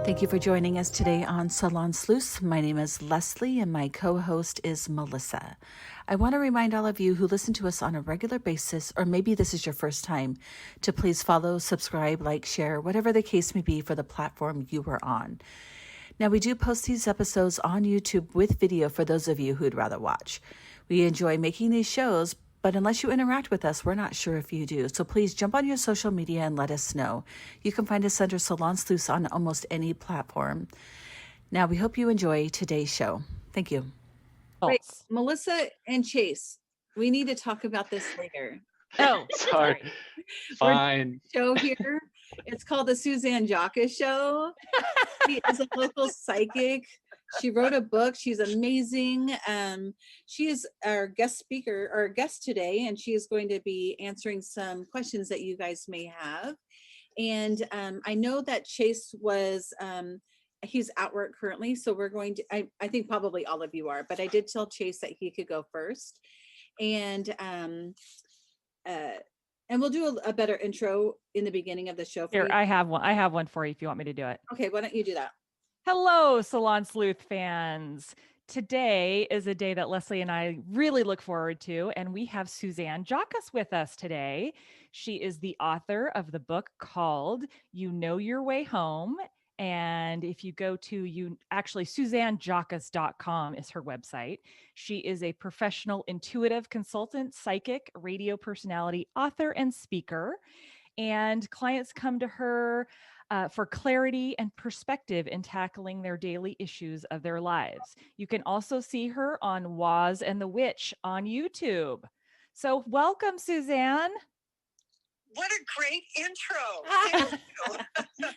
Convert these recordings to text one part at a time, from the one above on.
Thank you for joining us today on Salon Sleuths. My name is Leslie and my co-host is Melissa. I want to remind all of you who listen to us on a regular basis, or maybe this is your first time, to please follow, subscribe, like, share, whatever the case may be for the platform you are on. Now, we do post these episodes on YouTube with video for those of you who'd rather watch. We enjoy making these shows, but unless you interact with us, we're not sure if you do. So please jump on your social media and let us know. You can find us under Salon Sleuths on almost any platform. Now, we hope you enjoy today's show. Thank you. Wait, Melissa and Chase, we need to talk about this later. Oh, sorry. Fine. Show here. It's called the Suzanne Jauchius Show. She is a local psychic. She wrote a book. She's amazing. She is our guest speaker or guest today, and she is going to be answering some questions that you guys may have. And I know that Chase was, he's at work currently, so we're going to, I think probably all of you are, but I did tell Chase that he could go first. And we'll do a better intro in the beginning of the show. Here, I have one for you if you want me to do it. Okay, why don't you do that? Hello, Salon Sleuth fans. Today is a day that Leslie and I really look forward to, and we have Suzanne Jauchius with us today. She is the author of the book called You Know Your Way Home. And if you go to SuzanneJauchius.com is her website. She is a professional intuitive consultant, psychic, radio personality, author, and speaker. And clients come to her for clarity and perspective in tackling their daily issues of their lives. You can also see her on Waz and the Witch on YouTube. So welcome, Suzanne. What a great intro. Thank you.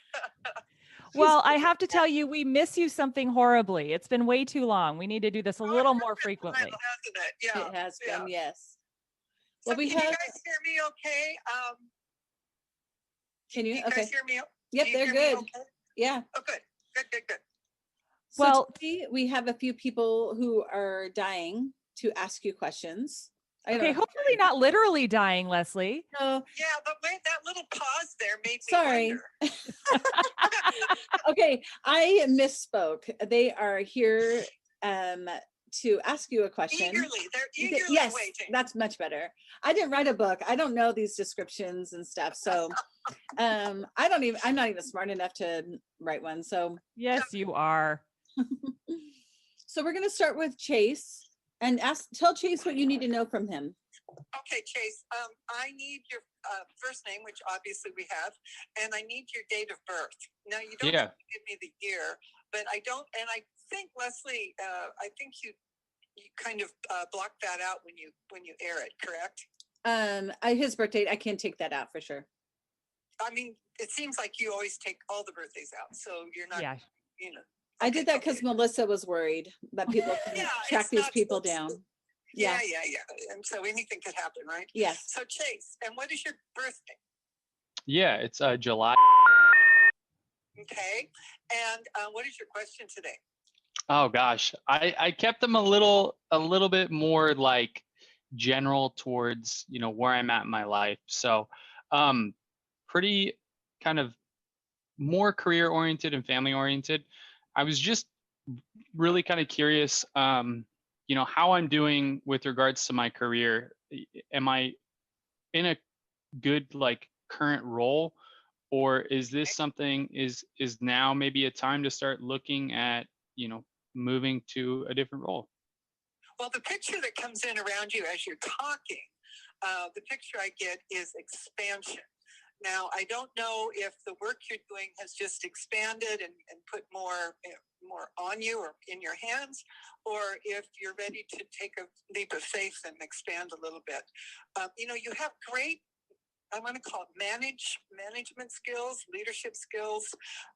Well, I have to tell you, we miss you something horribly. It's been way too long. We need to do this a little more frequently. Hasn't it? Yeah. It has been, yes. So can you guys hear me okay? Can you? Okay. Guys hear me? Yep, they're good. Okay? Yeah. Oh, good. Good. So well, today we have a few people who are dying to ask you questions. Okay, hopefully not literally dying, Leslie. No. Yeah, but wait, that little pause there made me wonder. Okay, I misspoke. They are here to ask you a question. Eagerly, they're eagerly yes, waiting. That's much better. I didn't write a book. I don't know these descriptions and stuff. So I'm not even smart enough to write one. So yes, you are. So we're gonna start with Chase and tell Chase what you need to know from him. Okay, Chase, I need your first name, which obviously we have, and I need your date of birth. Now, you don't have to give me the year, but I don't, and I think, Leslie, I think you kind of block that out when you air it, correct? His birthday, I can take that out for sure. I mean, it seems like you always take all the birthdays out, so you're not, you know. I did that because Melissa was worried that people can track these people down. Yeah. And so anything could happen, right? Yes. So Chase, and what is your birthday? Yeah, it's July. Okay. And what is your question today? Oh gosh, I kept them a little bit more like general towards, where I'm at in my life. So pretty kind of more career oriented and family oriented. I was just really kind of curious, how I'm doing with regards to my career. Am I in a good current role, or is this something is now maybe a time to start looking at, moving to a different role? Well, the picture that comes in around you as you're talking, the picture I get is expansion. Now, I don't know if the work you're doing has just expanded and put more on you or in your hands, or if you're ready to take a leap of faith and expand a little bit. You have great, I want to call it management skills, leadership skills.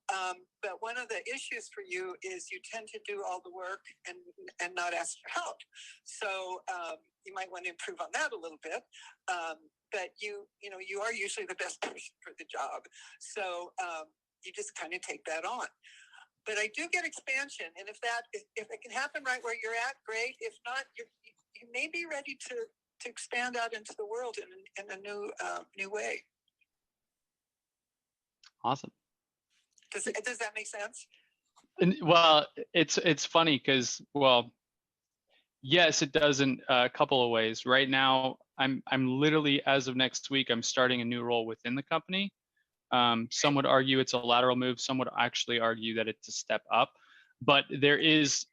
But one of the issues for you is you tend to do all the work and not ask for help. So you might want to improve on that a little bit. But you are usually the best person for the job. So you just kind of take that on. But I do get expansion. And if it can happen right where you're at, great. If not, you may be ready to expand out into the world in a new way. Awesome. Does that make sense? And, well, it's funny because, well, yes, it does in a couple of ways. Right now, I'm literally, as of next week, I'm starting a new role within the company. Some would argue it's a lateral move. Some would actually argue that it's a step up. But there's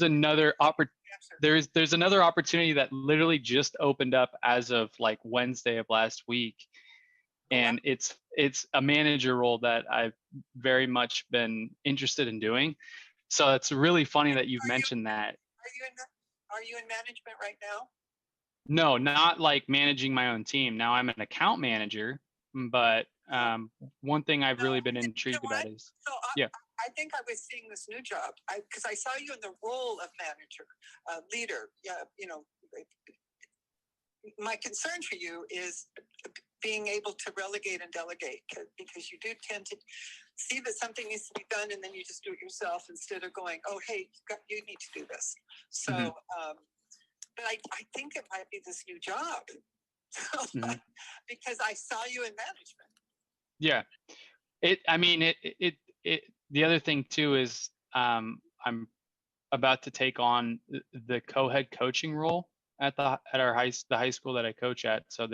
another opportunity that literally just opened up as of like Wednesday of last week, and it's a manager role that I've very much been interested in doing. So it's really funny that you've mentioned that. Are you in management right now? No, not like managing my own team. Now I'm an account manager, but one thing I've really been intrigued about is, I think I was seeing this new job because I saw you in the role of manager, leader. Yeah, my concern for you is being able to relegate and delegate, because you do tend to see that something needs to be done and then you just do it yourself instead of going, oh, hey, you need to do this. So, but I think it might be this new job because I saw you in management. Yeah. The other thing too is I'm about to take on the co-head coaching role at the high school that I coach at. So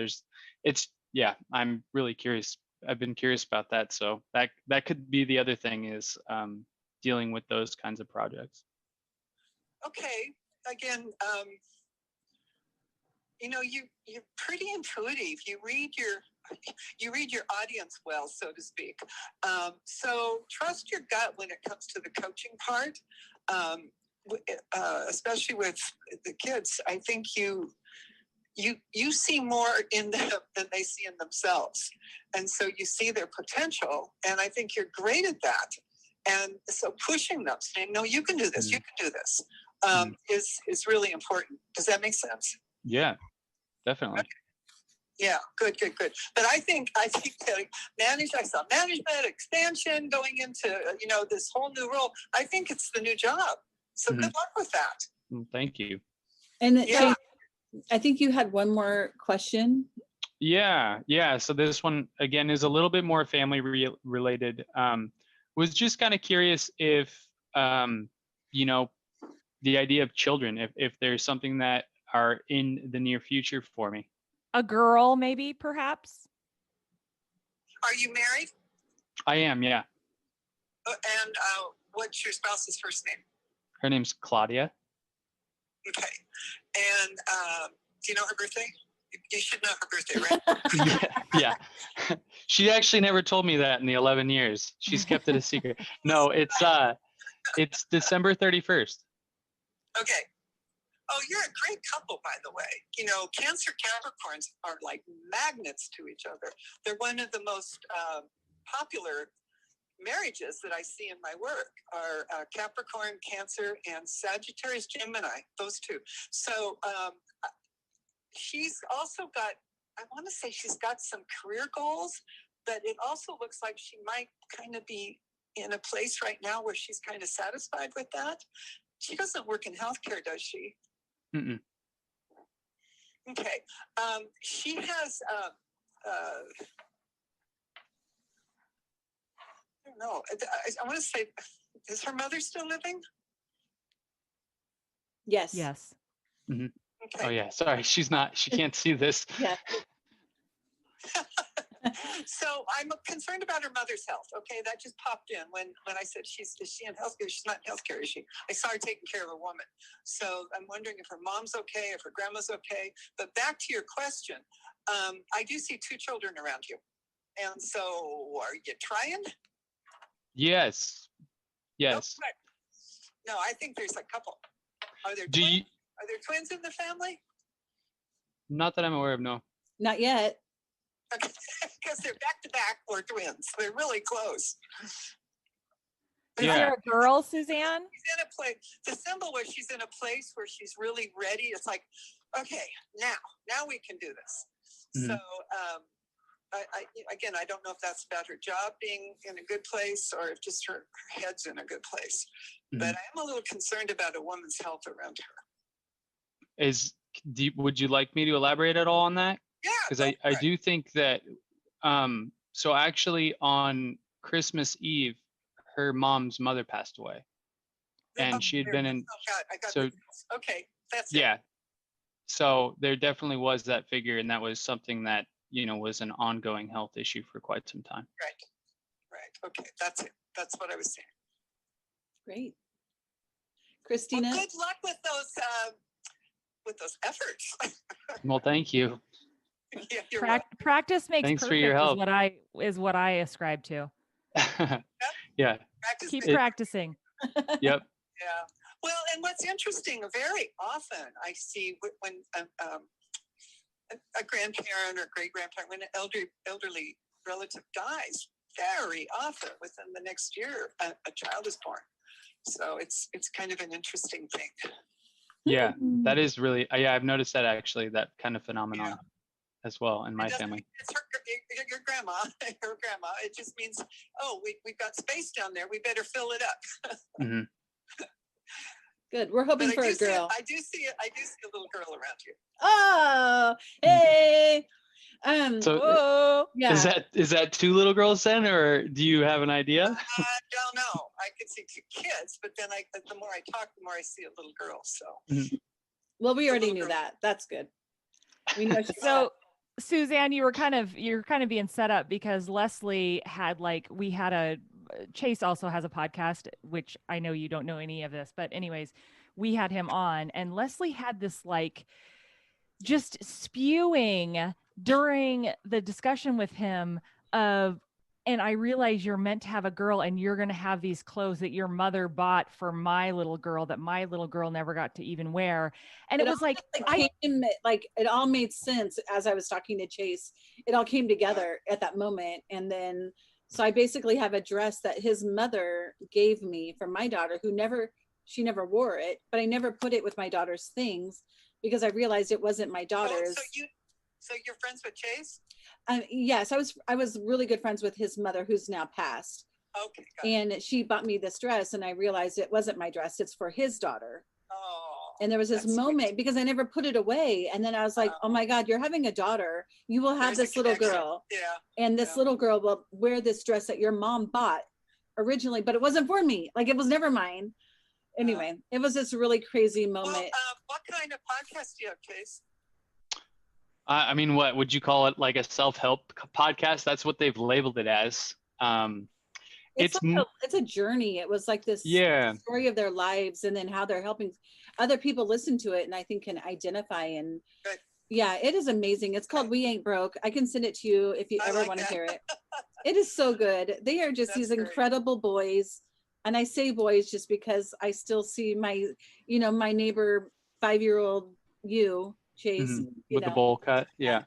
I'm really curious. I've been curious about that. So that could be the other thing is dealing with those kinds of projects. Okay. Again, you're pretty intuitive. You read your audience well, so to speak. So trust your gut when it comes to the coaching part, especially with the kids. I think you see more in them than they see in themselves, and so you see their potential. And I think you're great at that. And so pushing them, saying, "No, you can do this. You can do this," is really important. Does that make sense? Yeah, definitely. Okay. Yeah, good. But I think that I saw management expansion going into this whole new role. I think it's the new job. So good luck with that. Thank you. And I think you had one more question. Yeah. So this one again is a little bit more family related. Was just kind of curious if the idea of children, if there's something that are in the near future for me. A girl, maybe, perhaps? Are you married? I am, yeah. And what's your spouse's first name? Her name's Claudia. Okay. And do you know her birthday? You should know her birthday, right? Yeah. She actually never told me that in the 11 years. She's kept it a secret. No, it's December 31st. Okay. Oh, you're a great couple, by the way. Cancer Capricorns are like magnets to each other. They're one of the most popular marriages that I see in my work are Capricorn, Cancer, and Sagittarius, Gemini, those two. So she's also got, I want to say she's got some career goals, but it also looks like she might kind of be in a place right now where she's kind of satisfied with that. She doesn't work in healthcare, does she? Mm-mm. Okay. She has, I don't know. I want to say, is her mother still living? Yes. Mm-hmm. Okay. Oh yeah. Sorry, she can't see this. Yeah. So I'm concerned about her mother's health. Okay, that just popped in when I said is she in healthcare? She's not in healthcare, is she? I saw her taking care of a woman. So I'm wondering if her mom's okay, if her grandma's okay. But back to your question, I do see two children around you, and so are you trying? Yes. No, I think there's a couple. Are there twins? Are there twins in the family? Not that I'm aware of, no. Not yet. Because they're back to back or twins. They're really close. Is there a girl, Suzanne? She's in a place. The symbol where she's in a place where she's really ready. It's like, okay, now we can do this. Mm-hmm. So, I don't know if that's about her job being in a good place or if just her head's in a good place. Mm-hmm. But I am a little concerned about a woman's health around her. Would you like me to elaborate at all on that? Yeah. Because I do think that, so actually on Christmas Eve, her mom's mother passed away, and she had been in. Oh God, I got So this. Okay, that's it. yeah, so there definitely was that figure, and that was something that was an ongoing health issue for quite some time. Right. Okay, that's it. That's what I was saying. Great. Well, Christina? good luck with those efforts. Well, thank you. Yeah, you're right. Practice makes Thanks for perfect your help. is what I ascribe to. Yeah. Practice Keep makes- practicing. Yep. Yeah. Well, and what's interesting, very often I see when a grandparent or great grandparent, when an elderly relative dies, very often within the next year, a child is born. So it's kind of an interesting thing. Yeah, that is really. Yeah, I've noticed that actually, that kind of phenomenon as well in my family. It's your grandma, her grandma. It just means, oh, we've got space down there. We better fill it up. Mm-hmm. Good. We're hoping for a girl. I do see a little girl around you. Oh, hey. So whoa. Yeah. is that two little girls then, or do you have an idea? I don't know. I could see two kids, but then the more I talk, the more I see a little girl. So. Well, we already little knew girl. that. That's good. We know she's So Suzanne, you're kind of being set up because Leslie had Chase also has a podcast, which I know you don't know any of this, but anyways, we had him on, and Leslie had this just spewing during the discussion with him and I realize you're meant to have a girl and you're going to have these clothes that your mother bought for my little girl that my little girl never got to even wear. And it was it all made sense as I was talking to Chase. It all came together at that moment. And then, so I basically have a dress that his mother gave me for my daughter she never wore it, but I never put it with my daughter's things because I realized it wasn't my daughter's. So you're friends with Chase? Yes, I was really good friends with his mother, who's now passed. Okay. Got it. And she bought me this dress, and I realized it wasn't my dress; it's for his daughter. Oh. And there was this moment sweet. Because I never put it away, and then I was like, "Oh my God, you're having a daughter. You will have this little girl, and this little girl will wear this dress that your mom bought originally, but it wasn't for me. Like it was never mine." Anyway, it was this really crazy moment. Well, what kind of podcast do you have, Chase? I mean, what would you call it? Like a self-help podcast? That's what they've labeled it as. It's a journey. It was like this story of their lives, and then how they're helping other people listen to it, and I think can identify. And yeah, it is amazing. It's called We Ain't Broke. I can send it to you if you ever want to hear it. It is so good. They are just these incredible boys. And I say boys just because I still see my neighbor 5-year-old Chase with the bowl cut. Yeah.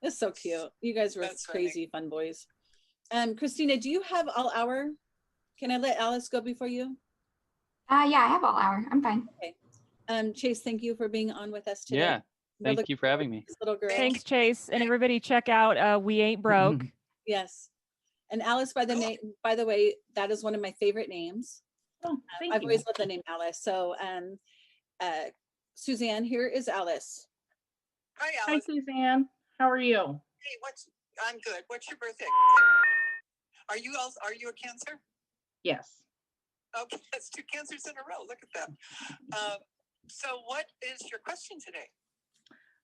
It's so cute. You guys were crazy fun boys. Christina, do you have all hour? Can I let Alice go before you? Yeah, I have all hour. I'm fine. Okay. Chase, thank you for being on with us today. Yeah. Thank you for having me. Little girl. Thanks, Chase. And everybody check out We Ain't Broke. Yes. And Alice, by the way, that is one of my favorite names. Oh, thank I've you. always loved the name Alice. So Suzanne, here is Alice. Hi, Hi, Alice. Suzanne. How are you? Hey, I'm good. What's your birthday? Are you a Cancer? Yes. Okay, that's 2 cancers in a row. Look at that. So what is your question today?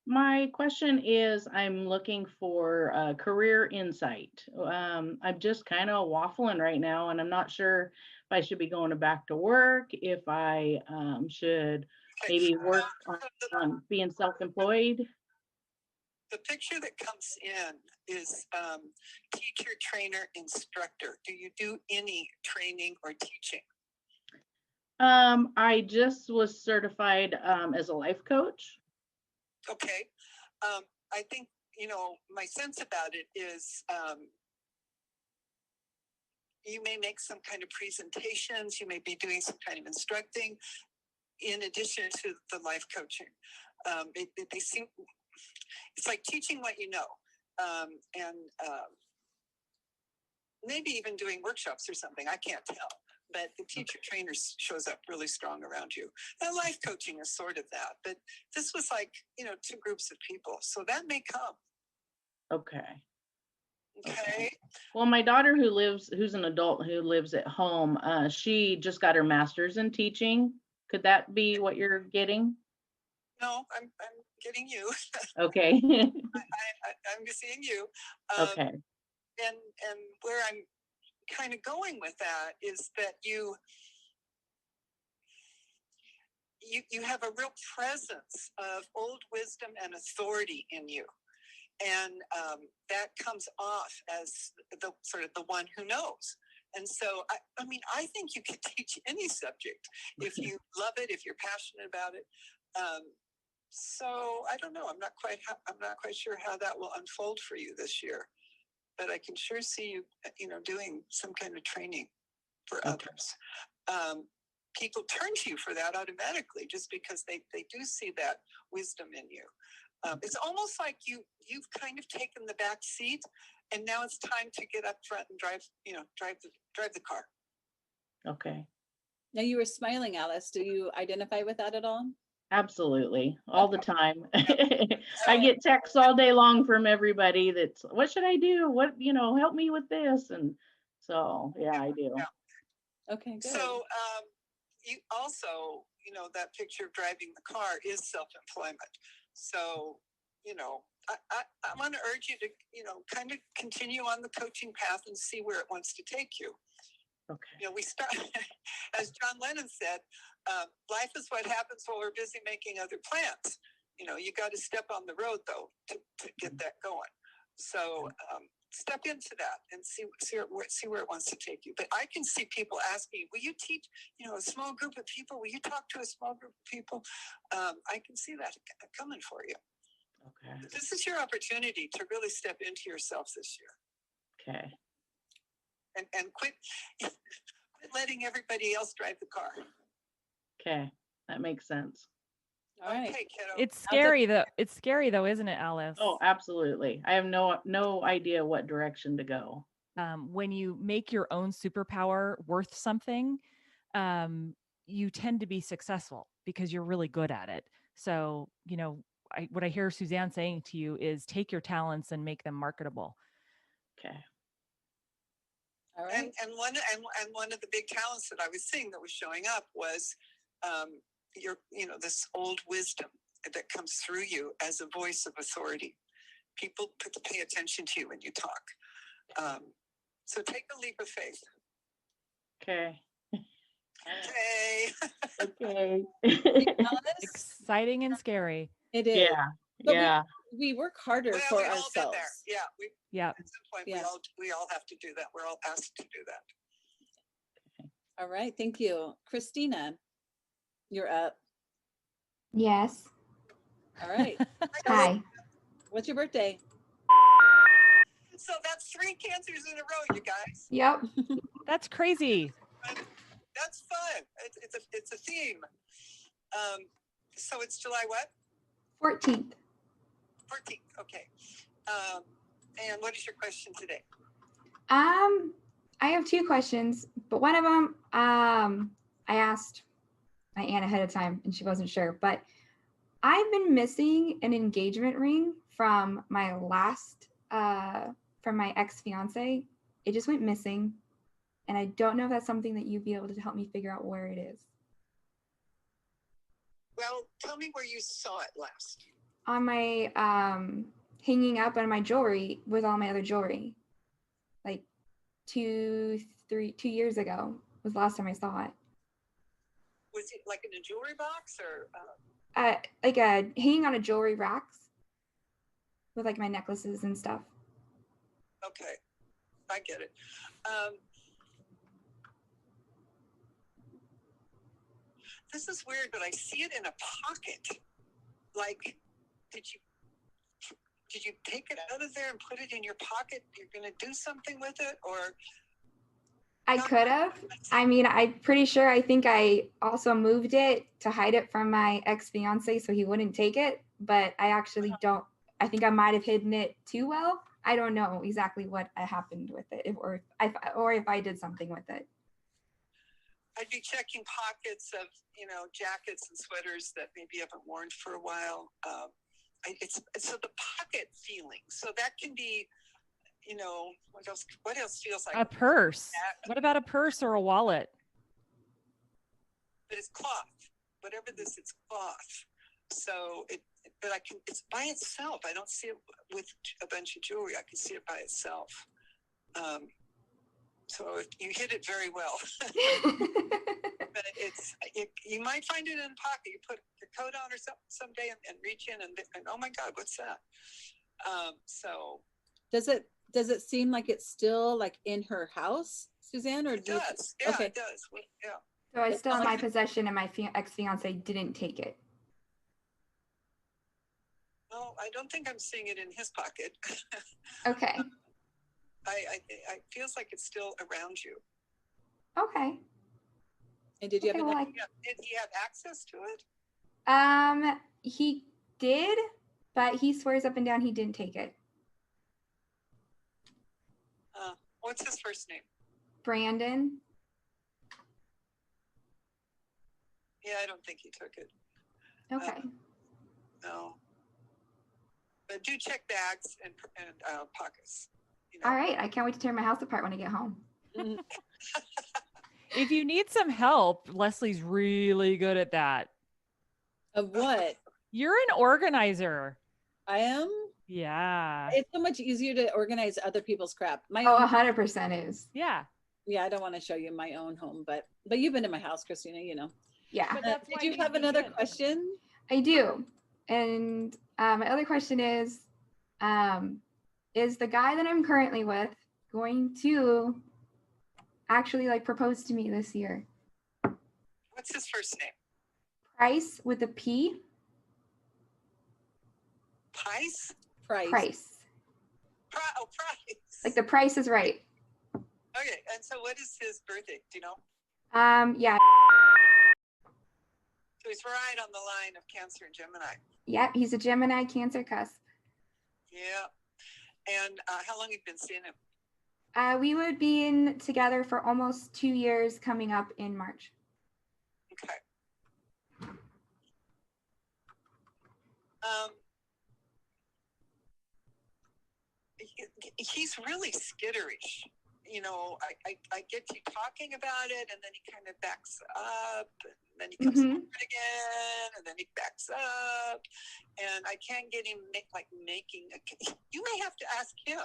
My question is, I'm looking for career insight. I'm just kind of waffling right now, and I'm not sure if I should be going back to work, if I should maybe work on being self-employed. The picture that comes in is teacher, trainer, instructor. Do you do any training or teaching? I just was certified as a life coach. Okay. I think, my sense about it is you may make some kind of presentations, you may be doing some kind of instructing in addition to the life coaching. They seem, it's like teaching what you know, and maybe even doing workshops or something. I can't tell. But the teacher trainer shows up really strong around you. And life coaching is sort of that. But this was like, 2 groups of people. So that may come. Okay. Okay. Well, my daughter who's an adult who lives at home, she just got her master's in teaching. Could that be what you're getting? No, I'm getting you. Okay. I'm seeing you. Okay. And where I'm kind of going with that is that you have a real presence of old wisdom and authority in you. And that comes off as the sort of the one who knows. And so, I mean, I think you can teach any subject if you love it, if you're passionate about it. So I don't know. I'm not quite sure how that will unfold for you this year. But I can sure see you, doing some kind of training for others. People turn to you for that automatically, just because they do see that wisdom in you. It's almost like you've kind of taken the back seat, and now it's time to get up front and drive the car. Okay. Now, you were smiling, Alice. Do you identify with that at all? Absolutely. All the time. I get texts all day long from everybody that's, what should I do? What, help me with this. And so, yeah, I do. Yeah. Okay, good. So you also, that picture of driving the car is self-employment. So, I want to urge you to, kind of continue on the coaching path and see where it wants to take you. Okay. We start, as John Lennon said, life is what happens while we're busy making other plans. You got to step on the road, though, to get that going. So step into that and see where it wants to take you. But I can see people asking, will you teach, a small group of people? Will you talk to a small group of people? I can see that coming for you. Okay. This is your opportunity to really step into yourself this year. Okay. And quit letting everybody else drive the car. Okay. That makes sense. All right. Okay, kiddo. It's scary though. It's scary though, isn't it, Alice? Oh, absolutely. I have no idea what direction to go. When you make your own superpower worth something, you tend to be successful because you're really good at it. So, what I hear Suzanne saying to you is take your talents and make them marketable. Okay. All right. And one of the big talents that I was seeing that was showing up was this old wisdom that comes through you as a voice of authority. People pay attention to you when you talk. So take a leap of faith. Okay. Okay. Okay. Exciting and scary. It is. Yeah. But Yeah. we work harder Well, for we've all been ourselves. there. Yeah. Yeah. At some point, Yeah. we all have to do that. We're all asked to do that. All right. Thank you. Christina, you're up. Yes. All right. Hi. What's your birthday? So that's 3 cancers in a row, you guys. Yep. That's crazy. That's fun. It's a theme. So it's July what? 14th. 14th. Okay. And what is your question today? I have 2 questions, but one of them, I asked my aunt ahead of time and she wasn't sure, but I've been missing an engagement ring from my last, from my ex-fiance. It just went missing. And I don't know if that's something that you'd be able to help me figure out where it is. Well, tell me where you saw it last. On my, hanging up on my jewelry with all my other jewelry. Like 2 years ago was the last time I saw it. Was it like in a jewelry box or? Like hanging on a jewelry racks with like my necklaces and stuff. Okay, I get it. This is weird, but I see it in a pocket. Like, did you take it out of there and put it in your pocket? You're going to do something with it, or? I could have. I mean, I'm pretty sure. I think I also moved it to hide it from my ex-fiance so he wouldn't take it. But I actually don't. I think I might have hidden it too well. I don't know exactly what happened with it, or if I did something with it. I'd be checking pockets of, jackets and sweaters that maybe you haven't worn for a while. It's so the pocket feeling. So that can be you know, what else feels like A purse. that? What about a purse or a wallet? But it's cloth. Whatever this, it's cloth. So it's by itself. I don't see it with a bunch of jewelry. I can see it by itself. So you hit it very well. But you might find it in a pocket. You put your coat on or something someday and reach in and oh my God, what's that? So Does it seem like it's still like in her house, Suzanne, or it does. Yeah, okay. it does. Yeah. So it's still in my possession, and my ex-fiance didn't take it. No, I don't think I'm seeing it in his pocket. Okay. I feels like it's still around you. Okay. And did you have Did he have access to it? He did, but he swears up and down he didn't take it. What's his first name? Brandon. Yeah, I don't think he took it. Okay. No. But do check bags and pockets. You know? All right. I can't wait to tear my house apart when I get home. If you need some help, Leslie's really good at that. Of what? You're an organizer. I am? Yeah. It's so much easier to organize other people's crap. My Oh, own, 100% is. Yeah. yeah, I don't want to show you my own home, but you've been in my house, Christina, you know. Yeah. But that's why Did you you'd have be another good. question? I do. And my other question is the guy that I'm currently with going to actually like propose to me this year? What's his first name? Price with a P. Price? Price. Price. Price. Like the price is right. Okay, and so what is his birthday? Do you know? Yeah. So he's right on the line of Cancer and Gemini. Yeah, he's a Gemini Cancer cusp. Yeah. And how long have you been seeing him? We would be in together for almost 2 years coming up in March. Okay. He's really skitterish. You know, I get you talking about it, and then he kind of backs up, and then he comes forward again, and then he backs up, and I can't get him making you may have to ask him.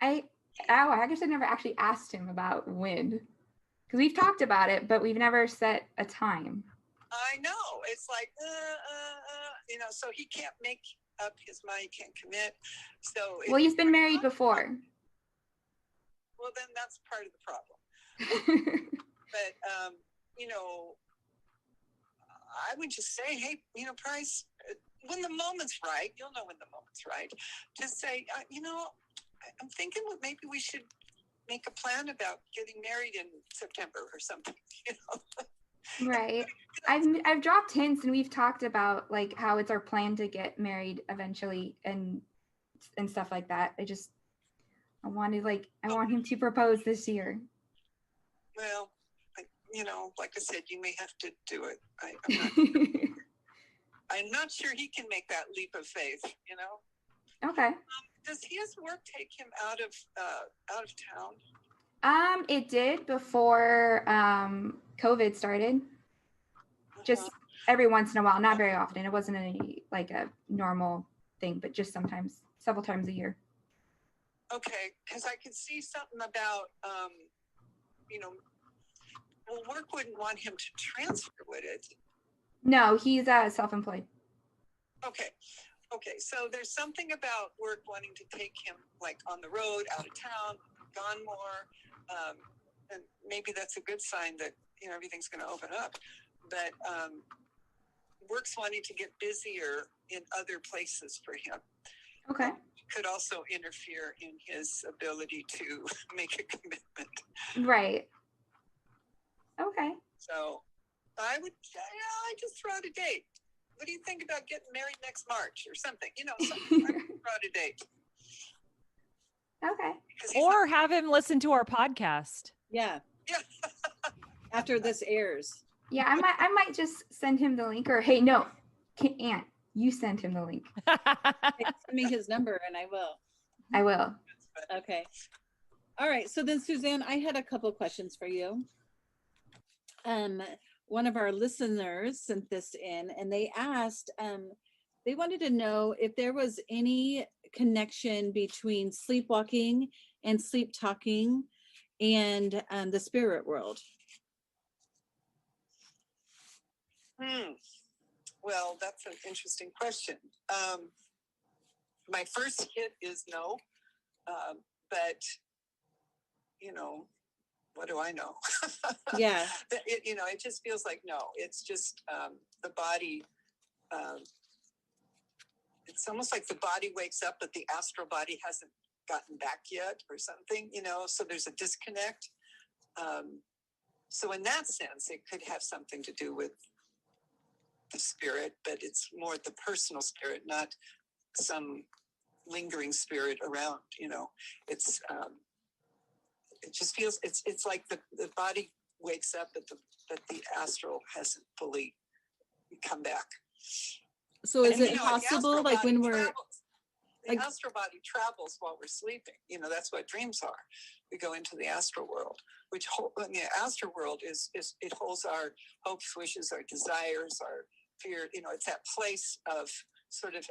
I guess I never actually asked him about when, because we've talked about it, but we've never set a time. I know. It's like, you know, so he can't make up his mind, he can't commit. So well, he's been married before. Well, then that's part of the problem. But, you know, I would just say, hey, you know, Price, when the moment's right, you'll know when the moment's right. Just say, you know, I'm thinking maybe we should make a plan about getting married in September or something, you know. Right. I've dropped hints, and we've talked about like how it's our plan to get married eventually and stuff like that. I want him to propose this year. Well, you know, like I said, you may have to do it. I'm not sure he can make that leap of faith, you know. Okay. Does his work take him out of town? It did before COVID started. Just every once in a while, not very often. It wasn't a normal thing, but just sometimes, several times a year. Okay, because I could see something about, you know, well, work wouldn't want him to transfer, would it? No, he's self-employed. Okay, so there's something about work wanting to take him like on the road, out of town, gone more, and maybe that's a good sign that, you know, everything's going to open up. But work's wanting to get busier in other places for him. Okay. Could also interfere in his ability to make a commitment. Right. Okay. So I just throw out a date. What do you think about getting married next March or something? You know, something. I throw out a date. Okay. Or have him listen to our podcast. Yeah. Yeah. After this airs. Yeah, I might just send him the link, or hey, no, Aunt, you send him the link. Send me his number and I will. I will. Okay. All right. So then, Suzanne, I had a couple of questions for you. One of our listeners sent this in, and they asked, they wanted to know if there was any connection between sleepwalking and sleep talking and the spirit world. Well, that's an interesting question. My first hit is no, but what do I know? Yeah. It just feels like no. It's just the body. It's almost like the body wakes up, but the astral body hasn't gotten back yet, or something. So there's a disconnect. So in that sense, it could have something to do with the spirit, but it's more the personal spirit, not some lingering spirit around. It's it just feels it's like the body wakes up, but the astral hasn't fully come back. So is it possible, like when we're the astral body travels while we're sleeping? That's what dreams are. We go into the astral world, which in the astral world is it holds our hopes, wishes, our desires, our fear. It's that place of sort of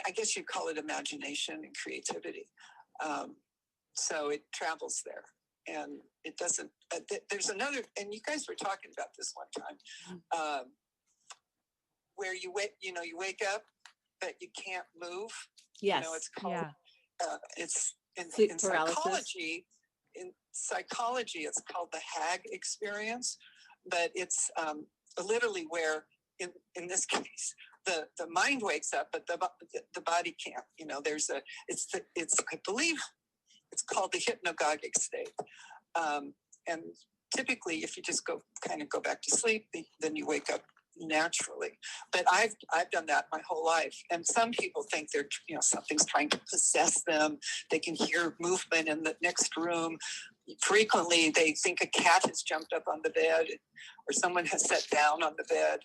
I guess you'd call it imagination and creativity. So it travels there, and it doesn't. There's another, and you guys were talking about this one time, where you wake up, but you can't move. yes, it's called. It's in paralysis. psychology. In psychology, it's called the Hag experience, but it's literally where, in this case, the mind wakes up, but the body can't. It's I believe it's called the hypnagogic state, and typically, if you just go back to sleep, then you wake up naturally. But I've done that my whole life, and some people think they're something's trying to possess them. They can hear movement in the next room. Frequently, they think a cat has jumped up on the bed, or someone has sat down on the bed.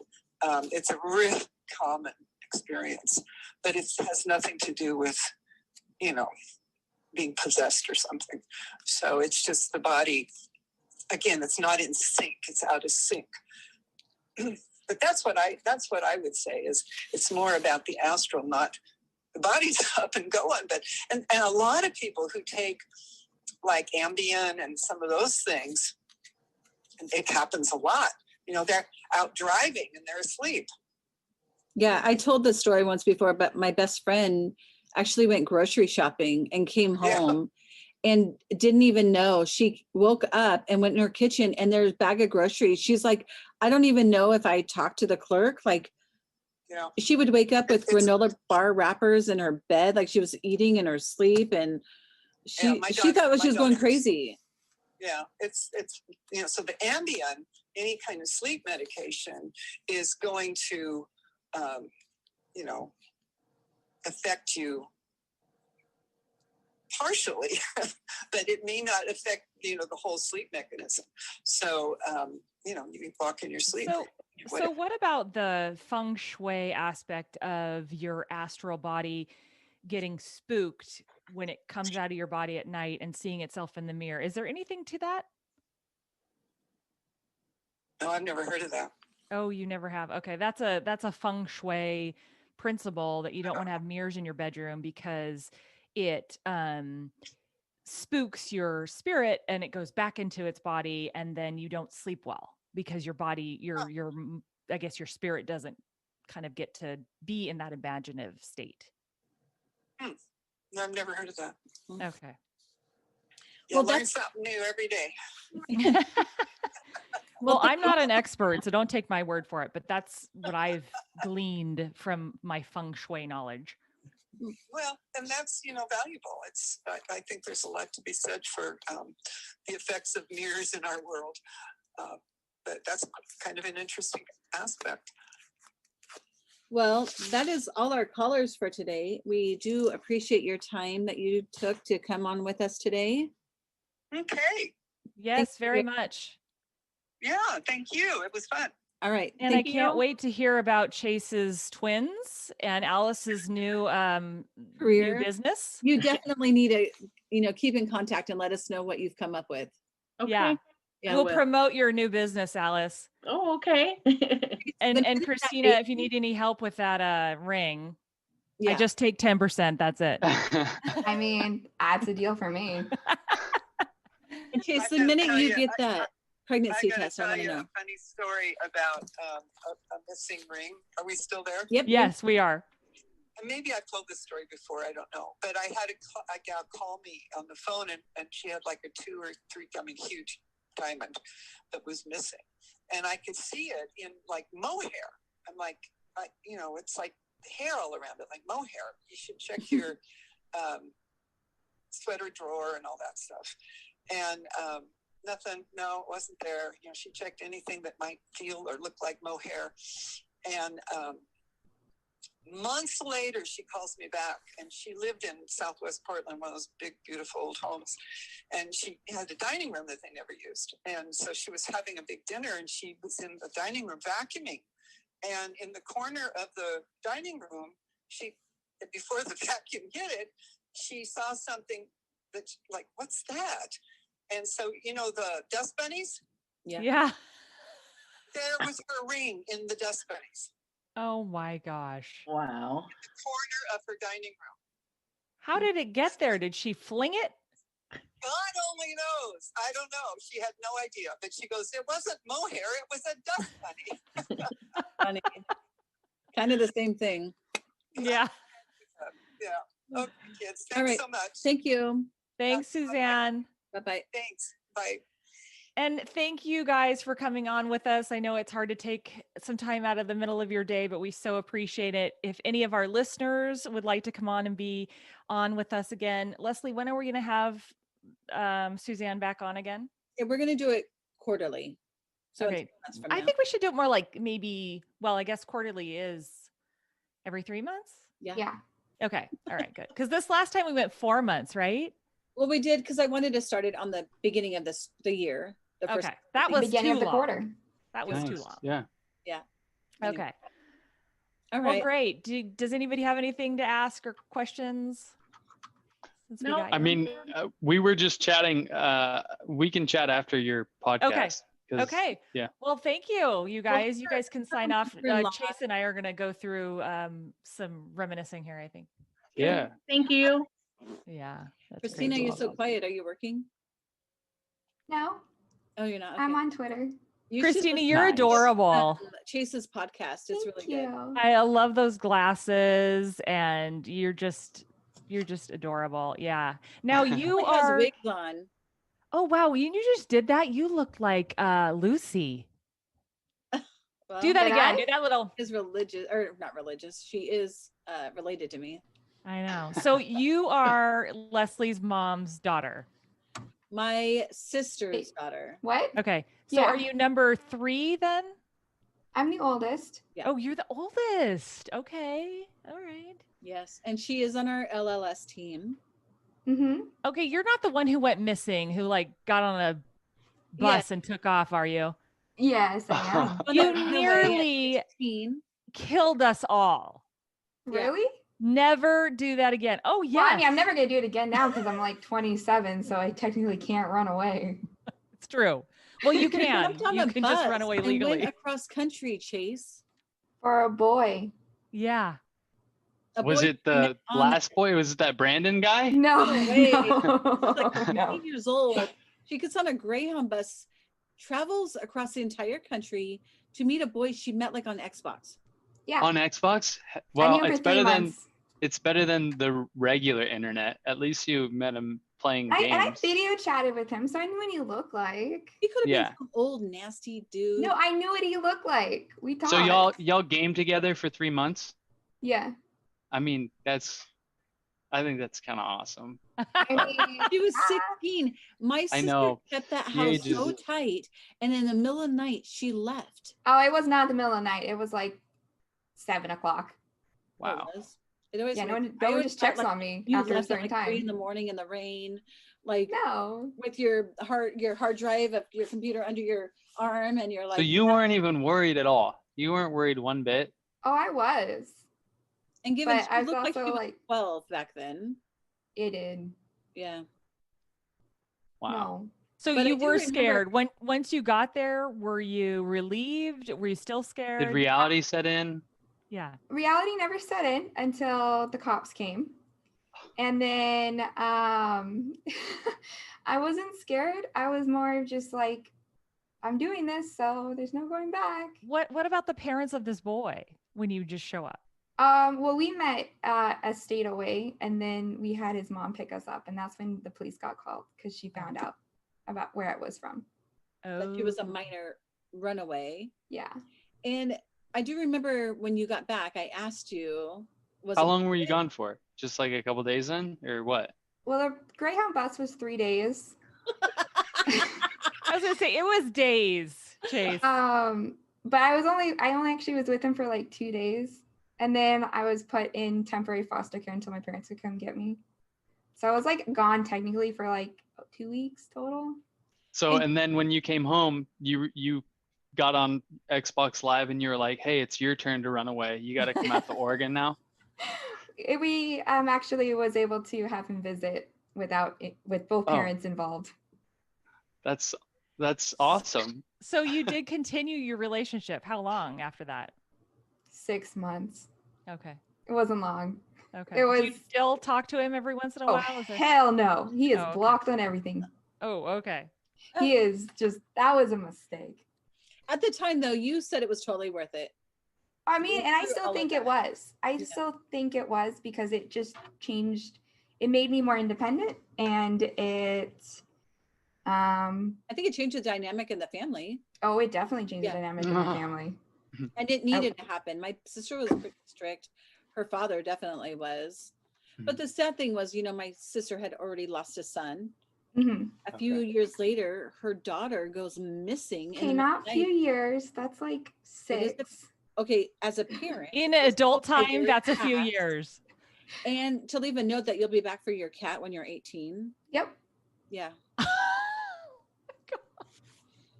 It's a really common experience, but it has nothing to do with being possessed or something. So it's just the body. Again, it's not in sync. It's out of sync. But that's what I would say is it's more about the astral, not the body's up and going. But and a lot of people who take like Ambien and some of those things, and it happens a lot. They're out driving and they're asleep. Yeah, I told this story once before, but my best friend actually went grocery shopping and came home and didn't even know. She woke up and went in her kitchen and there's a bag of groceries. She's like, I don't even know if I talked to the clerk. Like, she would wake up with granola bar wrappers in her bed, like she was eating in her sleep, and she thought she was going crazy. Yeah, it's so the Ambien, any kind of sleep medication, is going to affect you partially, but it may not affect the whole sleep mechanism. So you walk in your sleep. So what about the feng shui aspect of your astral body getting spooked when it comes out of your body at night and seeing itself in the mirror? Is there anything to that? No, I've never heard of that. Oh, you never have. Okay, that's a feng shui principle that you don't want to have mirrors in your bedroom because it spooks your spirit and it goes back into its body, and then you don't sleep well because your body, your I guess your spirit doesn't kind of get to be in that imaginative state. No, I've never heard of that. Okay. Yeah, well, learn something new every day. Well, I'm not an expert, so don't take my word for it, but that's what I've gleaned from my feng shui knowledge. Well, and that's, valuable. I think there's a lot to be said for the effects of mirrors in our world. But that's kind of an interesting aspect. Well, that is all our callers for today. We do appreciate your time that you took to come on with us today. Okay. Yes, very much. Yeah, thank you. It was fun. All right. And I Thank can't you. wait to hear about Chase's twins and Alice's new Career. new business. You definitely need to, keep in contact and let us know what you've come up with. Okay. Yeah. Yeah, We'll well, promote your new business, Alice. Oh, okay. And Christina, if you need any help with that ring, I yeah. just take 10%. That's it. I mean, that's a deal for me. In case I the gotta minute tell you you, get I that pregnancy gotta test, I tell want to you know. a funny story about a missing ring. Are we still there? Yep. Yes, we are. And maybe I've told this story before, I don't know. But I had a gal call me on the phone, and she had like a 2 or 3, huge diamond that was missing. And I could see it in like mohair. I'm like, it's like hair all around it, like mohair. You should check your sweater drawer and all that stuff. And nothing, no, it wasn't there. She checked anything that might feel or look like mohair. And months later, she calls me back, and she lived in Southwest Portland, one of those big, beautiful old homes. And she had a dining room that they never used. And so she was having a big dinner, and she was in the dining room vacuuming. And in the corner of the dining room, before the vacuum hit it, she saw something that, like, what's that? And so, the dust bunnies? Yeah. There was her ring in the dust bunnies. Oh my gosh. Wow. The corner of her dining room. How did it get there? Did she fling it? God only knows. I don't know. She had no idea. But she goes, it wasn't mohair. It was a dust bunny. Funny. Kind of the same thing. Yeah. Yeah. Okay, kids. Thanks All right. so much. Thank you. Thanks, Suzanne. Bye-bye. Thanks. Bye. And thank you guys for coming on with us. I know it's hard to take some time out of the middle of your day, but we so appreciate it. If any of our listeners would like to come on and be on with us again, Leslie, when are we going to have Suzanne back on again? Yeah, we're going to do it quarterly. So Okay. in 3 months from I now. think we should do it more like maybe, well, I guess quarterly is every 3 months. Yeah. Okay. All right, good. Because this last time we went 4 months, right? Well, we did because I wanted to start it on the beginning of the year. The first, Okay. That was Beginning too of the long. quarter. That was too Nice. long. Yeah. Anyway. Okay. All Well, right. great. Does anybody have anything to ask or questions? Since we No, got I you? mean, we were just chatting. We can chat after your podcast. 'Cause- Okay. Yeah. Well, thank you, you guys. You guys can sign off. Live. Chase and I are going to go through some reminiscing here, I think. Yeah. Thank you. Yeah. That's Christina, crazy. you're so quiet. Are you working? No, Oh, you're not. I'm Okay. on Twitter. You should Christina, listen you're Nice. adorable. to, Chase's podcast. It's Thank really you. good. I love those glasses, and you're just adorable. Yeah. Now you He has are. wigs on. Oh wow, when you just did that, you look like Lucy. Well, Do that Did again. I? Do that little. is religious or not religious. She is related to me. I know. So you are Leslie's mom's daughter. My sister's Wait. daughter. What? Okay. So Yeah. are you number 3 then? I'm the oldest. Yeah. Oh, you're the oldest. Okay. All right. Yes. And she is on our LLS team. Mm-hmm. Okay, you're not the one who went missing, who like got on a bus and took off, are you? Yes, I am. Oh, You no, no way. nearly 16. killed us all. Yeah. Really? Never do that again. Oh, yes. Well, I mean, I'm never gonna do it again now because I'm like 27, so I technically can't run away. It's true. Well, you can. Jumped on You a can just run bus away and legally. went across country, Chase. For a boy. Yeah. A Was boy it the on last boy? Was it that Brandon guy? No, Wait. no, like 15 no. years old. She gets on a Greyhound bus, travels across the entire country to meet a boy she met like on Xbox. Yeah. On Xbox? I Well, knew him it's for 3 better than months. it's better than the regular internet. At least you met him playing And I games. video chatted with him, so I knew what he looked like. He could have Yeah. been some old nasty dude. No, I knew what he looked like. We talked. So y'all game together for 3 months? Yeah. I mean, I think that's kind of awesome. I mean, She was 16. My sister know. kept that The house ages so of- tight, and in the middle of the night she left. oh, it was not the middle of the night. It was like 7 o'clock. Wow. It was. It always Yeah, no went- one, I no one always just thought, checks like, on me you after a left at certain like 3 time. in the morning in the rain like No. with your hard drive of your computer under your arm, and you're like, So you weren't even worried at all. You weren't worried one bit. Oh, I was. and given But she I was looked like she also was like, 12 back then. it did. Yeah. Wow. No. So But I you do were remember- scared. Once you got there, were you relieved? Were you still scared? Did reality set in? Yeah. Reality never set in until the cops came. And then I wasn't scared. I was more just like, I'm doing this, so there's no going back. What about the parents of this boy when you just show up? Well, we met a state away, and then we had his mom pick us up, and that's when the police got called because she found out about where I was from. That she was a minor runaway. Yeah. And I do remember when you got back, I asked you, How long were you gone for? Just like a couple days then, or what? Well, the Greyhound bus was 3 days. I was gonna say it was days, Chase. But I only actually was with him for like 2 days, and then I was put in temporary foster care until my parents could come get me. So I was like gone technically for like 2 weeks total. So and then when you came home, you got on Xbox Live and you were like, "Hey, it's your turn to run away. You got to come out to Oregon now." We actually was able to have him visit with both parents involved. That's awesome. So you did continue your relationship. How long after that? 6 months. Okay. It wasn't long. Okay. It was. Do you still talk to him every once in a Oh, while? Is it- hell no. He is Oh, okay. blocked on everything. Oh, okay. He is just, that was a mistake. At the time, though, you said it was totally worth it. I mean, and I Through still all of think that. it was. I Yeah. still think it was because it just changed. It made me more independent, and it, I think it changed the dynamic in the family. oh, it definitely changed Yeah. the dynamic in my family. And it needed to happen. My sister was pretty strict. Her father definitely was. But the sad thing was, my sister had already lost a son. Mm-hmm. A few years later, her daughter goes missing. Okay, in the not night. few years. That's like It is 6. Okay, as a parent. In adult a year time, and that's a a few half. years. And to leave a note that you'll be back for your cat when you're 18. Yep. Yeah.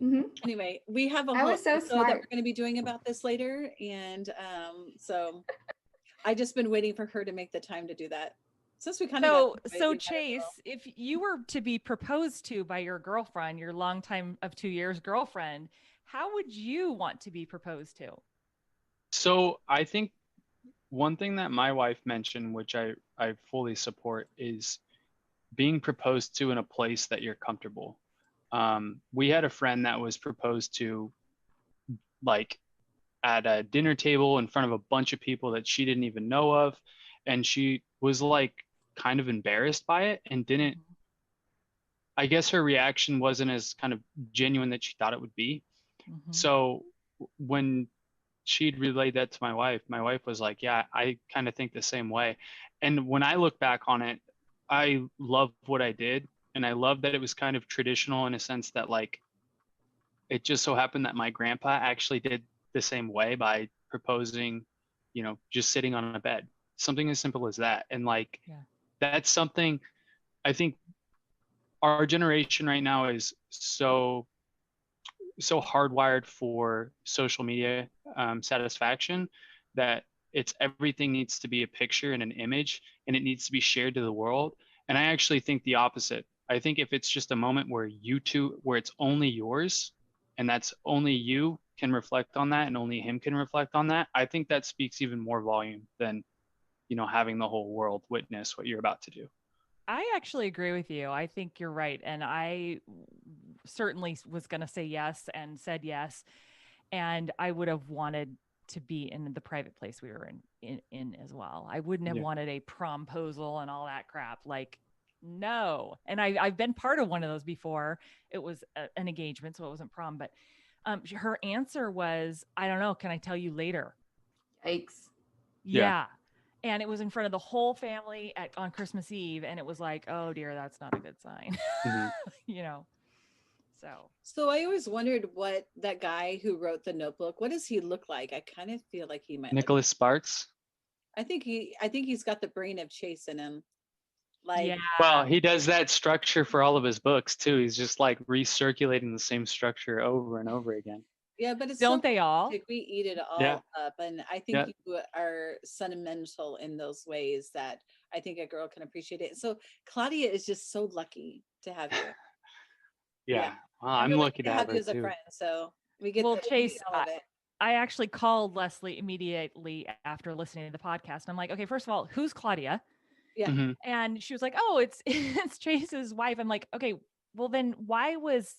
Mm-hmm. Anyway, we have a I whole was so episode that smart. we're going to be doing about this later. And so I just been waiting for her to make the time to do that. Since we kind of So Chase, if you were to be proposed to by your girlfriend, your longtime of 2 years girlfriend, how would you want to be proposed to? So I think one thing that my wife mentioned, which I fully support, is being proposed to in a place that you're comfortable. We had a friend that was proposed to like at a dinner table in front of a bunch of people that she didn't even know of. And she was like kind of embarrassed by it and didn't, I guess her reaction wasn't as kind of genuine that she thought it would be. Mhm. So when she'd relayed that to my wife was like, yeah, I kind of think the same way. And when I look back on it, I love what I did. And I love that it was kind of traditional in a sense that like, it just so happened that my grandpa actually did the same way by proposing, just sitting on a bed, something as simple as that. And like, that's something I think our generation right now is so hardwired for social media satisfaction that everything needs to be a picture and an image, and it needs to be shared to the world. And I actually think the opposite. I think if it's just a moment where where it's only yours and that's only you can reflect on that and only him can reflect on that, I think that speaks even more volume than, having the whole world witness what you're about to do. I actually agree with you. I think you're right. And I certainly was going to say yes and said yes. And I would have wanted to be in the private place we were in as well. I wouldn't have wanted a promposal and all that crap. Like, no. And I've been part of one of those before. It was an engagement, so it wasn't prom. But her answer was, I don't know. Can I tell you later? Yikes. Yeah. And it was in front of the whole family on Christmas Eve. And it was like, oh dear, that's not a good sign. Mm-hmm. So I always wondered what that guy who wrote the Notebook, what does he look like? I kind of feel like he might Nicholas Sparks. I think he's got the brain of Chase in him. Like, Yeah. Well, he does that structure for all of his books too. He's just like recirculating the same structure over and over again. yeah, but it's Don't so they all? like we eat it Yeah. all up, and I Yeah. think you are sentimental in those ways that I think a girl can appreciate it. So Claudia is just so lucky to have you. Yeah. Well, And I'm we're lucky to to have have you her as a too. friend, so we get Well, we Chase, get all of it. I actually called Leslie immediately after listening to the podcast. I'm like, okay, first of all, who's Claudia? Yeah. Mhm. And she was like, oh, it's it's Chase's wife. I'm like, okay, well then why was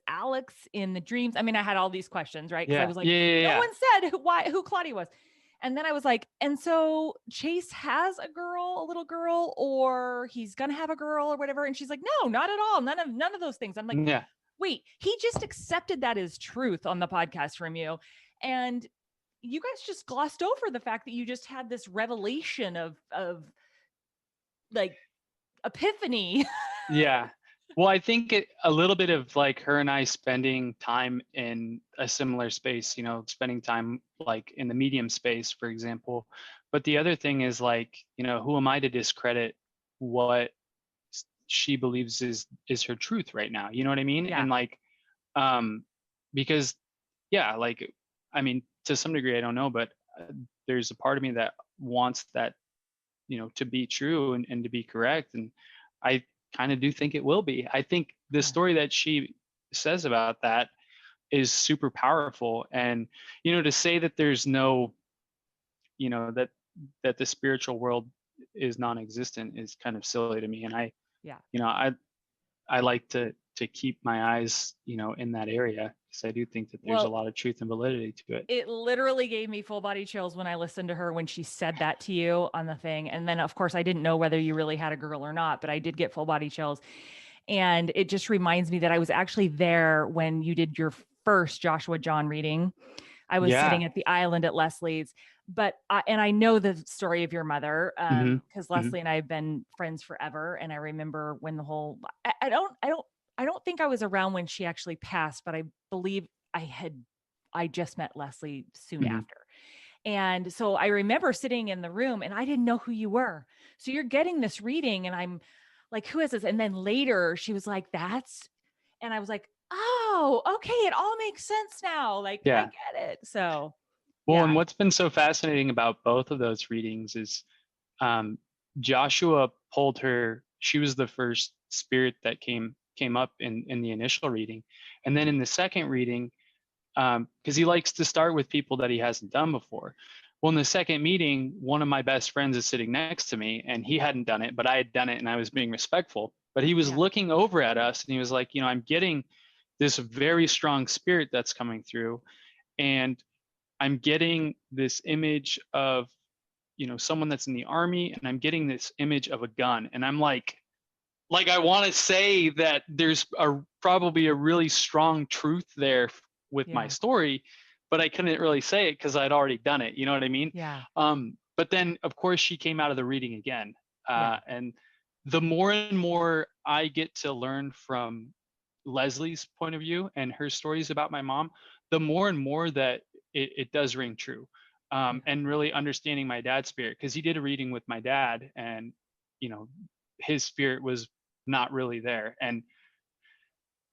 Alex in the dreams? I mean, I had all these questions, right? Because I Yeah. was like, Yeah. no one said who Claudia was. And then I was like, and so Chase has a little girl, or he's gonna have a girl or whatever. And she's like, no, not at all. None of those things. I'm like, Yeah. wait, he just accepted that as truth on the podcast from you. And you guys just glossed over the fact that you just had this revelation of like epiphany. Yeah. Well, I think a little bit of like her and I spending time in a similar space, spending time like in the medium space, for example. But the other thing is like, who am I to discredit what she believes is her truth right now? You know what I mean? Yeah. And like, because yeah, like, I mean, to some degree, I don't know, but there's a part of me that wants that, to be true and to be correct. And I kind of do think it will be. I think the story that she says about that is super powerful. And, to say that there's no, that the spiritual world is non-existent is kind of silly to me. And I like to keep my eyes, in that area, because I do think that there's a lot of truth and validity to it. It literally gave me full body chills when I listened to her when she said that to you on the thing. And then of course I didn't know whether you really had a girl or not, but I did get full body chills. And it just reminds me that I was actually there when you did your first Joshua John reading. I was sitting at the island at Leslie's, but I know the story of your mother because Leslie and I have been friends forever. And I remember when the whole, I don't think I was around when she actually passed, but I believe I just met Leslie soon after. And so I remember sitting in the room and I didn't know who you were. So you're getting this reading and I'm like, who is this? And then later she was like, and I was like, oh, okay. It all makes sense now. Like, I get it. So. Well, and what's been so fascinating about both of those readings is Joshua pulled her. She was the first spirit that came up in the initial reading. And then in the second reading, because he likes to start with people that he hasn't done before. Well, in the second meeting, one of my best friends is sitting next to me and he hadn't done it, but I had done it and I was being respectful. But he was looking over at us and he was like, I'm getting this very strong spirit that's coming through. And I'm getting this image of, someone that's in the army, and I'm getting this image of a gun. And I'm like I want to say that there's probably a really strong truth there with my story, but I couldn't really say it because I'd already done it. You know what I mean? Yeah. But then of course she came out of the reading again. And the more and more I get to learn from Leslie's point of view and her stories about my mom, the more and more that it does ring true. And really understanding my dad's spirit, because he did a reading with my dad and, his spirit was not really there. And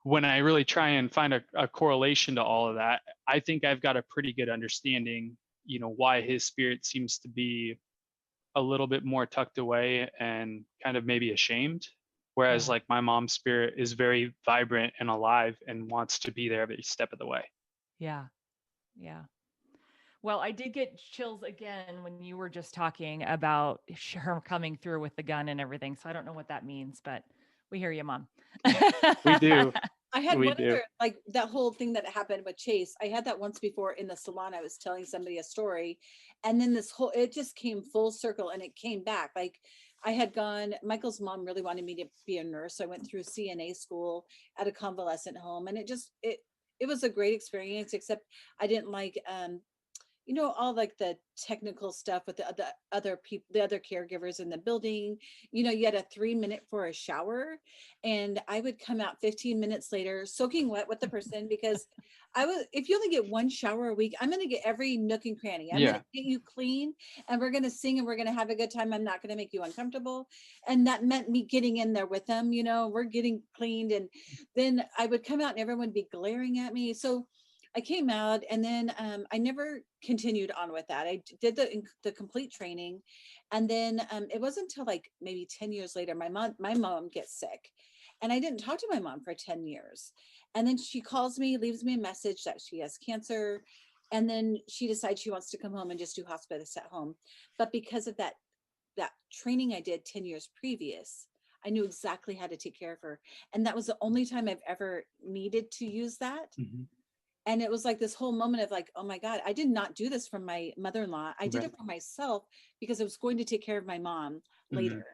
when I really try and find a correlation to all of that, I think I've got a pretty good understanding, why his spirit seems to be a little bit more tucked away and kind of maybe ashamed. Whereas like my mom's spirit is very vibrant and alive and wants to be there every step of the way. Yeah. Yeah. Well, I did get chills again when you were just talking about her coming through with the gun and everything. So I don't know what that means, but we hear you, Mom. We do. I had We one do. other, like that whole thing that happened with Chase. I had that once before in the salon. I was telling somebody a story, and then it just came full circle and it came back. Like I had gone, Michael's mom really wanted me to be a nurse. So I went through CNA school at a convalescent home, and it was a great experience, except I didn't like, you know, all like the technical stuff with the other people, the other caregivers in the building. You know, you had a 3 minute for a shower, and I would come out 15 minutes later soaking wet with the person, because if you only get one shower a week, I'm going to get every nook and cranny. I'm going to get you clean, and we're going to sing, and we're going to have a good time. I'm not going to make you uncomfortable. And that meant me getting in there with them, you know, we're getting cleaned. And then I would come out and everyone would be glaring at me. So I came out, and then I never continued on with that. I did the complete training. And then it wasn't until like maybe 10 years later, my mom gets sick, and I didn't talk to my mom for 10 years. And then she calls me, leaves me a message that she has cancer. And then she decides she wants to come home and just do hospice at home. But because of that training I did 10 years previous, I knew exactly how to take care of her. And that was the only time I've ever needed to use that. And it was like this whole moment of like, oh my God, I did not do this for my mother-in-law. I did it for myself, because I was going to take care of my mom later.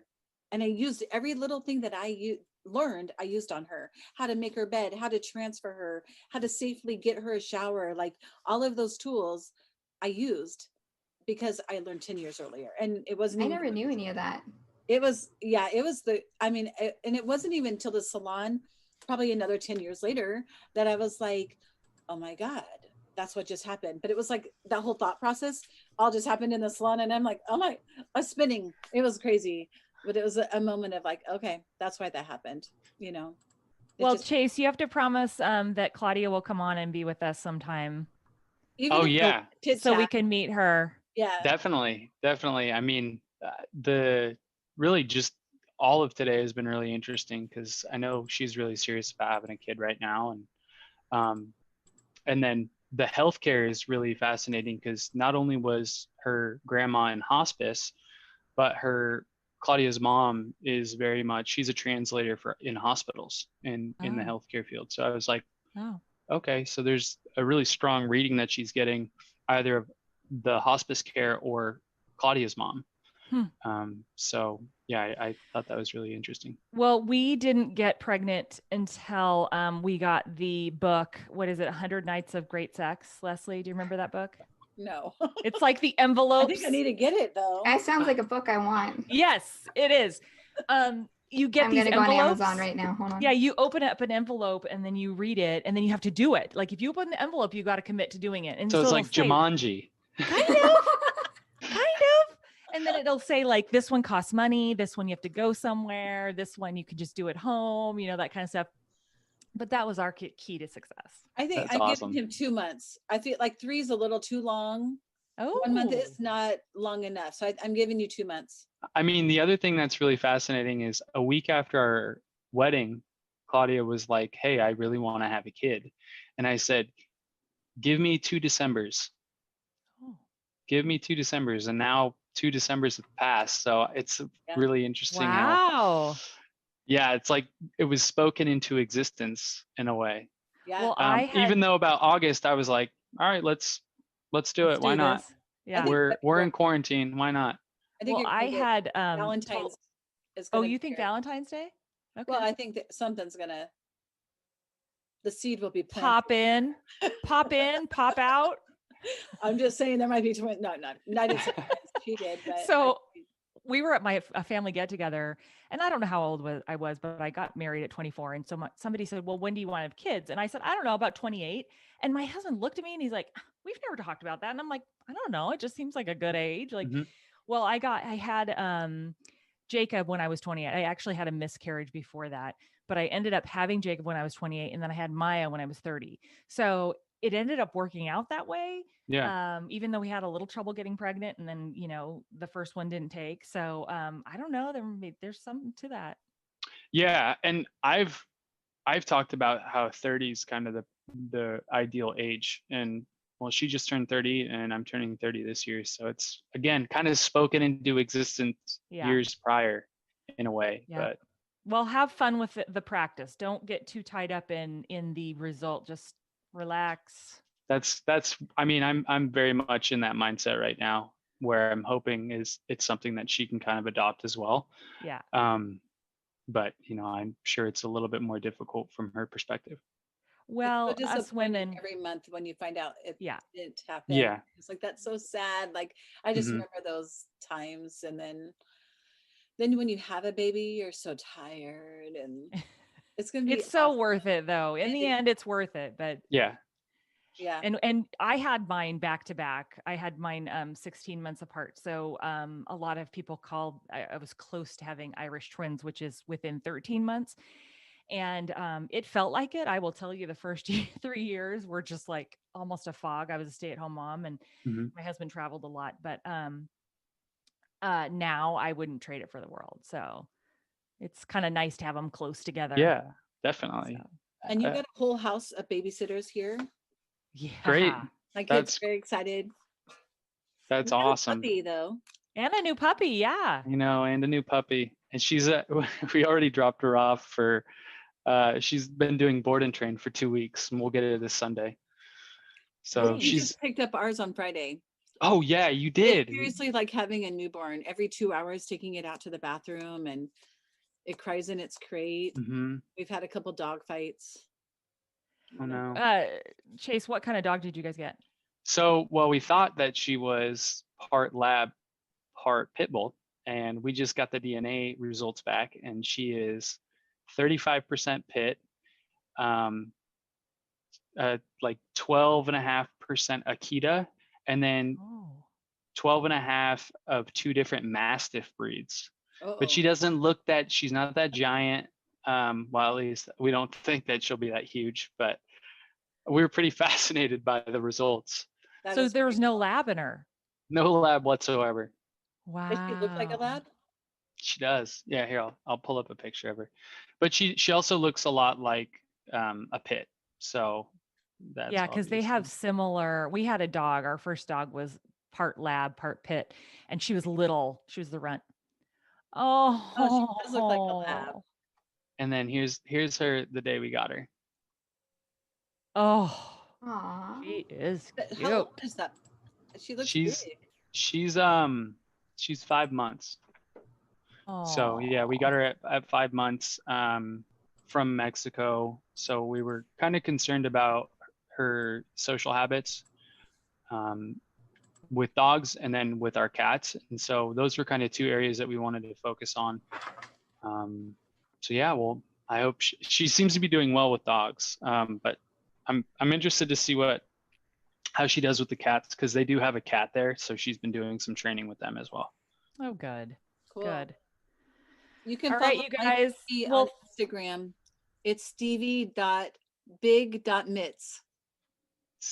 And I used every little thing that I learned, I used on her: how to make her bed, how to transfer her, how to safely get her a shower. Like all of those tools I used because I learned 10 years earlier. And it wasn't I even, never knew any of that. it was, yeah, it was and it wasn't even until the salon, probably another 10 years later, that I was like, oh my God, that's what just happened. But it was like that whole thought process all just happened in the salon. And I'm like, oh my, I was spinning. It was crazy. But it was a moment of like, okay, that's why that happened, you know. Well, Chase, you have to promise that Claudia will come on and be with us sometime. Oh yeah, so we can meet her. Yeah, definitely. I mean, the really just all of today has been really interesting, because I know she's really serious about having a kid right now, and then the healthcare is really fascinating, because not only was her grandma in hospice, but Claudia's mom is very much, she's a translator in hospitals in the healthcare field. So I was like, okay, so there's a really strong reading that she's getting either of the hospice care or Claudia's mom. So yeah, I thought that was really interesting. Well, we didn't get pregnant until we got the book. What is it? 100 Nights of Great Sex. Leslie, do you remember that book? No. It's like the envelopes. I think I need to get it though. That sounds like a book I want. Yes, it is. You get these envelopes. I'm gonna go on Amazon right now. Hold on. Yeah, you open up an envelope and then you read it, and then you have to do it. Like if you open the envelope, you got to commit to doing it. And so it's like Jumanji. Kind of. And then it'll say like, this one costs money, this one you have to go somewhere, this one you could just do at home, you know, that kind of stuff. But that was our key to success. I think I gave him 2 months. I feel like 3 is a little too long. 1 month is not long enough. So I'm giving you 2 months. I mean, the other thing that's really fascinating is a week after our wedding, Claudia was like, hey, I really want to have a kid. And I said, give me 2 Decembers. Give me 2 Decembers. And now 2 Decembers have passed. So it's really interesting. Wow. Yeah, it's like it was spoken into existence in a way. Yeah. Well, even though about August, I was like, all right, let's do it. Why not? Yeah. We're in quarantine. Why not? I think I had Valentine's. You think Valentine's Day? Okay. Well, I think that something's the seed will be planted. Pop in, pop out. I'm just saying there might be not she did, but so we were at a family get together, and I don't know how old I was, but I got married at 24. And so somebody said, well, when do you want to have kids? And I said, I don't know, about 28. And my husband looked at me and he's like, we've never talked about that. And I'm like, I don't know. It just seems like a good age. Like, well, I had Jacob when I was 28. I actually had a miscarriage before that, but I ended up having Jacob when I was 28. And then I had Maya when I was 30. So it ended up working out that way. Yeah. Even though we had a little trouble getting pregnant, and then, you know, the first one didn't take. So I don't know. There's something to that. Yeah. And I've talked about how 30 is kind of the ideal age. And well, she just turned 30 and I'm turning 30 this year. So it's, again, kind of spoken into existence years prior in a way. Yeah. But well, have fun with the practice. Don't get too tied up in the result. Just relax. That's I mean, I'm very much in that mindset right now, where I'm hoping it's something that she can kind of adopt as well. Yeah. But you know, I'm sure it's a little bit more difficult from her perspective. It's so Well, us disappointing women, every month when you find out it yeah. didn't happen. Yeah. It's like, that's so sad. Like, I just Mhm. remember those times. And then when you have a baby, you're so tired, and it's going to be It's so awesome. worth it though. In It the is. end, it's worth it. But Yeah. Yeah. and I had mine back to back. I had mine 16 months apart. So a lot of people called I was close to having Irish twins, which is within 13 months. And it felt like it. I will tell you, the first 3 years were just like almost a fog. I was a stay-at-home mom, and Mhm. my husband traveled a lot. But now I wouldn't trade it for the world. So it's kind of nice to have them close together. Yeah, definitely. So, And you Uh, got a whole house of babysitters here. yeah. Great. My kids That's are very excited. that's You got a awesome. puppy, though. And a new puppy. Yeah. You know, and a new puppy. And she's we already dropped her off for she's been doing board and train for 2 weeks, and we'll get her this Sunday. So We Nice. just picked up ours on Friday. oh yeah, you It's did. seriously like having a newborn. Every 2 hours, taking it out to the bathroom, and it cries in its crate. Mm-hmm. We've had a couple dog fights. Oh no. Chase, what kind of dog did you guys get? So, well, we thought that she was part lab, part pit bull, and we just got the DNA results back, and she is 35% pit, um, like 12.5% Akita, and then Oh. 12.5 of 2 different Mastiff breeds. But she Uh-oh. doesn't look that, she's not that giant. Well, at least we don't think that she'll be that huge, but we were pretty fascinated by the results. That So is there was pretty no cool. lab in her. No lab whatsoever. Does she look like a Wow. lab? She does. Yeah, here I'll pull up a picture of her. But she also looks a lot like a pit. So that's Yeah, because they have obviously. similar. We had a dog. Our first dog was part lab, part pit, and she was little. She was the runt. Oh, she does look like a lab. Oh, And then here's her the day we got her. oh, Aw. she is But cute. how old is that? She looks She's big. she's 5 months. So yeah, we got her at 5 months from Mexico. So we were kind of concerned about her social habits with dogs and then with our cats. And so those were kind of 2 areas that we wanted to focus on. So yeah, well, I hope she seems to be doing well with dogs. But I'm interested to see how she does with the cats, because they do have a cat there. So she's been doing some training with them as well. Oh, good. Cool. Good. You can All follow right, you my guys. puppy on Well, Instagram. It's stevie.big.mitts.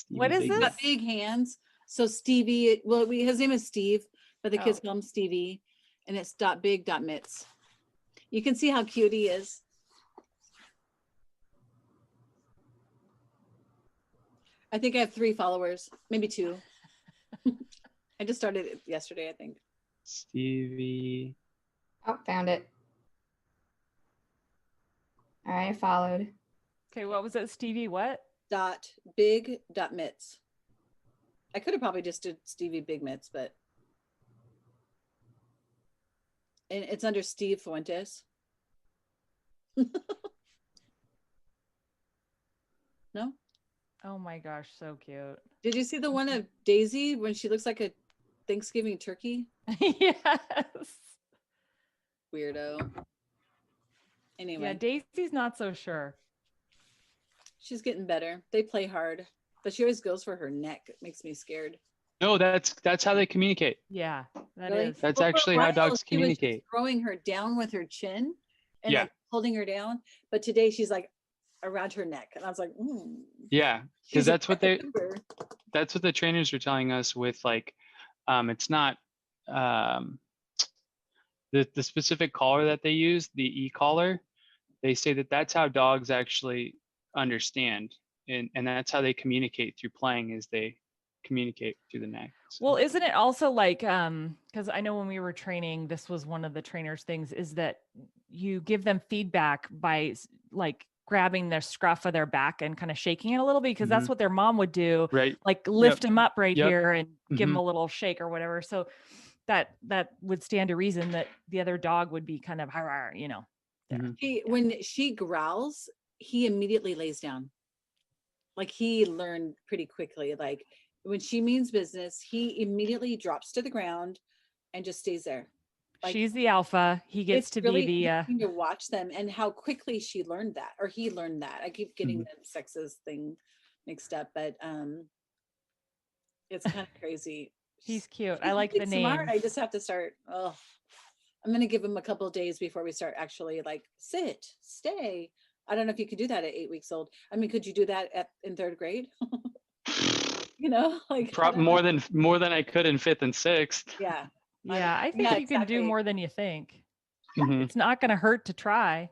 What is Stevie He's Big got this? big hands. So Stevie, well, his name is Steve, but the kids Oh. call him Stevie, and it's .big.mitts. You can see how cute he is. I think I have 3 followers, maybe 2. I just started it yesterday, I think. Stevie. Oh, found it. All right, I followed. Okay, what was it, Stevie? What? .big.mitts. I could have probably just did Stevie Big Mitts, but and it's under Steve Fuentes. No? Oh my gosh, so cute. Did you see the one of Daisy when she looks like a Thanksgiving turkey? Yes. Weirdo. Anyway, Yeah, Daisy's not so sure. she's getting better. They play hard, but she always goes for her neck. It makes me scared. No, that's how they communicate. Yeah, that Really? is. That's Well, for a actually how while, dogs she was just communicate. throwing her down with her chin and Yeah. like holding her down. But today she's like around her neck, and I was like, Yeah, she's because a that's what member. the trainers are telling us with like it's not the specific collar that they use, the e-collar. They say that that's how dogs actually understand, and that's how they communicate through playing, is they communicate through the neck. So, Well, isn't it also like because I know when we were training, this was one of the trainers' things, is that you give them feedback by like grabbing their scruff of their back and kind of shaking it a little bit, because that's Mhm. what their mom would do, right? like lift Yep. him up right Yep. here and give him Mhm. a little shake or whatever. So that would stand to reason that the other dog would be kind of there. Mhm. When she growls, he immediately lays down. Like he learned pretty quickly. Like when she means business, he immediately drops to the ground and just stays there. Like, She's the alpha. He gets it's to really be the interesting to watch them and how quickly she learned that, or he learned that. I keep getting Mhm. the sexist thing mixed up, but it's kind of crazy. he's cute. He's I like really the smart. name. I just have to start. Oh, I'm gonna give him a couple of days before we start actually like sit, stay. I don't know if you could do that at 8 weeks old. I mean, could you do that in third grade? You know, like I don't know. More than I could in 5th and 6th. Yeah. Yeah, I think yeah, you can do exactly. more than you think. Mhm. It's not going to hurt to try.